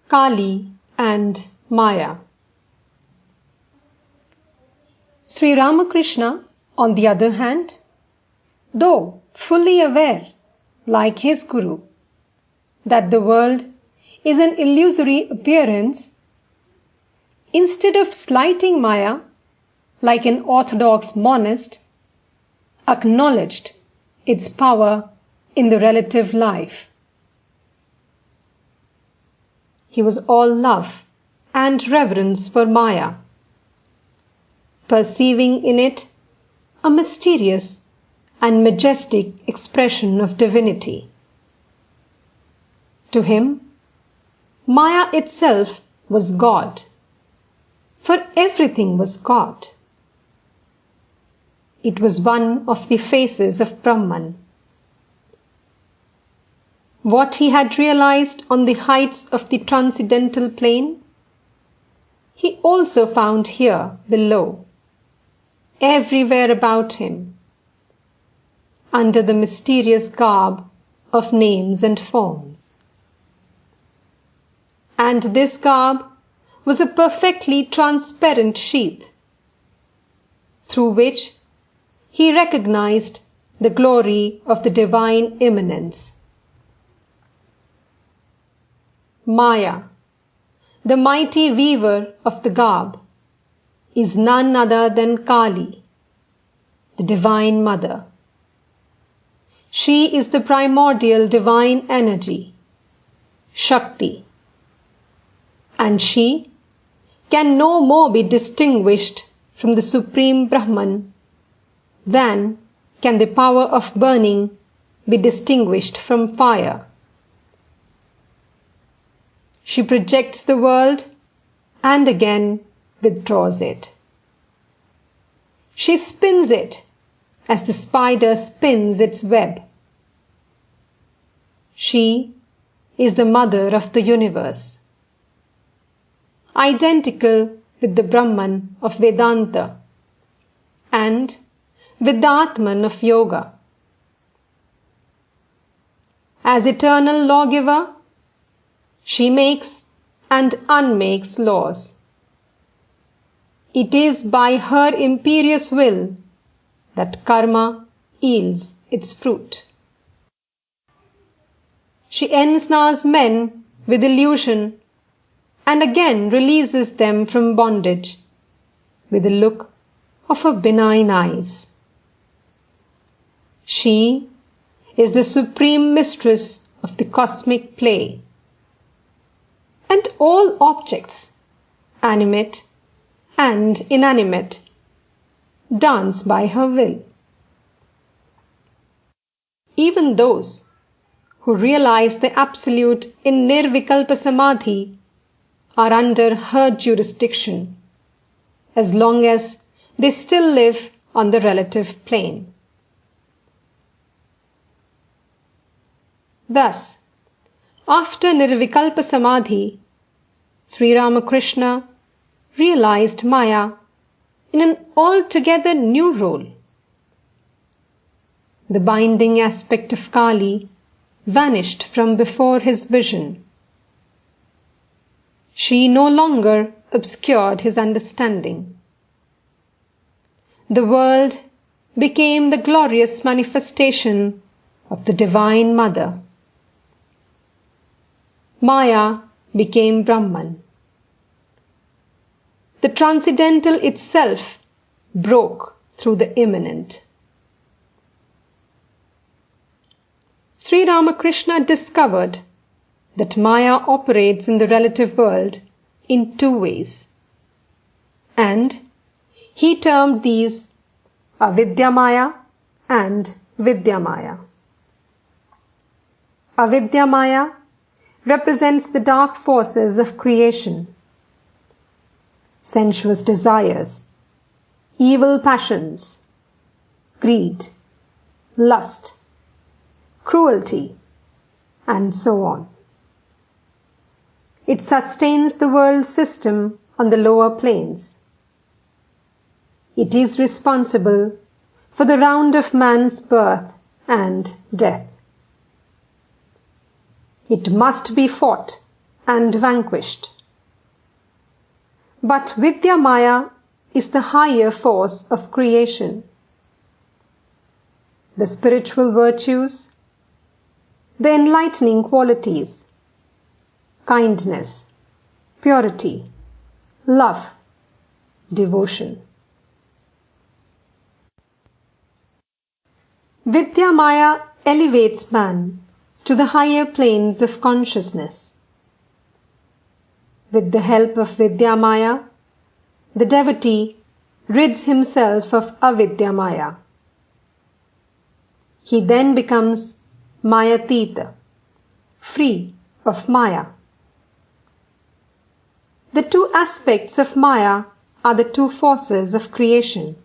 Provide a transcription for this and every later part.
Kali and Maya. Sri Ramakrishna, on the other hand, though fully aware, like his Guru, that the world is an illusory appearance, instead of slighting Maya like an orthodox monist, acknowledged its power in the relative life. He was all love and reverence for Maya, perceiving in it a mysterious and majestic expression of divinity. To him, Maya itself was God, for everything was God. It was one of the faces of Brahman. What he had realized on the heights of the transcendental plane, he also found here below, everywhere about him, under the mysterious garb of names and forms. And this garb was a perfectly transparent sheath, through which he recognized the glory of the divine immanence. Maya, the mighty weaver of the garb, is none other than Kali, the Divine Mother. She is the primordial divine energy, Shakti, and she can no more be distinguished from the Supreme Brahman than can the power of burning be distinguished from fire. She projects the world and again withdraws it. She spins it as the spider spins its web. She is the mother of the universe, identical with the Brahman of Vedanta and with the Atman of Yoga. As eternal lawgiver, she makes and unmakes laws. It is by her imperious will that karma yields its fruit. She ensnares men with illusion and again releases them from bondage with the look of her benign eyes. She is the supreme mistress of the cosmic play, and all objects, animate and inanimate, dance by her will. Even those who realize the absolute in Nirvikalpa Samadhi are under her jurisdiction, as long as they still live on the relative plane. Thus, after Nirvikalpa Samadhi, Sri Ramakrishna realized Maya in an altogether new role. The binding aspect of Kali vanished from before his vision. She no longer obscured his understanding. The world became the glorious manifestation of the Divine Mother. Maya became Brahman. The transcendental itself broke through the immanent. Sri Ramakrishna discovered that Maya operates in the relative world in two ways, and he termed these Avidya Maya and Vidya Maya. Avidya Maya represents the dark forces of creation, sensuous desires, evil passions, greed, lust, cruelty, and so on. It sustains the world system on the lower planes. It is responsible for the round of man's birth and death. It must be fought and vanquished. But Vidya Maya is the higher force of creation. The spiritual virtues, the enlightening qualities, kindness, purity, love, devotion. Vidya Maya elevates man to the higher planes of consciousness. With the help of Vidya Maya, the devotee rids himself of Avidya Maya. He then becomes Mayatita, free of Maya. The two aspects of Maya are the two forces of creation,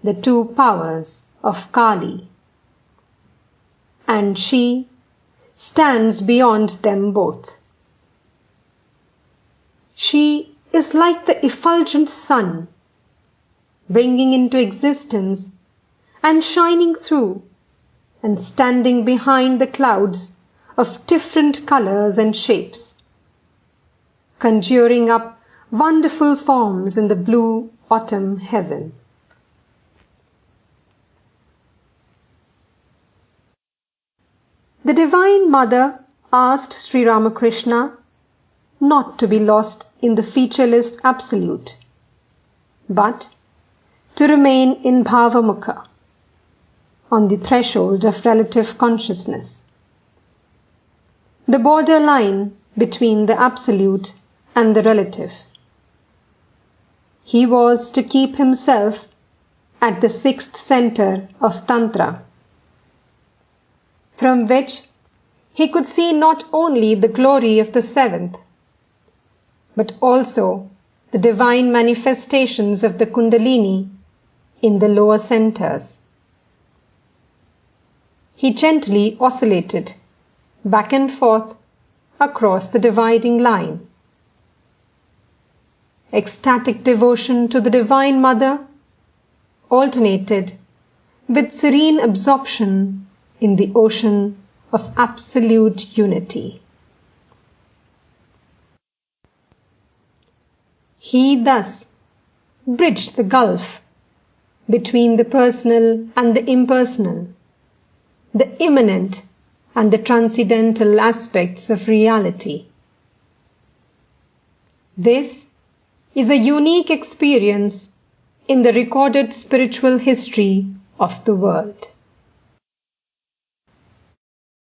the two powers of Kali, and she stands beyond them both. She is like the effulgent sun, bringing into existence and shining through and standing behind the clouds of different colors and shapes, conjuring up wonderful forms in the blue autumn heaven. The Divine Mother asked Sri Ramakrishna not to be lost in the featureless Absolute, but to remain in Bhavamukha, on the threshold of relative consciousness, the border line between the Absolute and the relative. He was to keep himself at the sixth center of Tantra, from which he could see not only the glory of the seventh, but also the divine manifestations of the Kundalini in the lower centers. He gently oscillated back and forth across the dividing line. Ecstatic devotion to the Divine Mother alternated with serene absorption in the ocean of absolute unity. He thus bridged the gulf between the personal and the impersonal, the immanent and the transcendental aspects of reality. This is a unique experience in the recorded spiritual history of the world.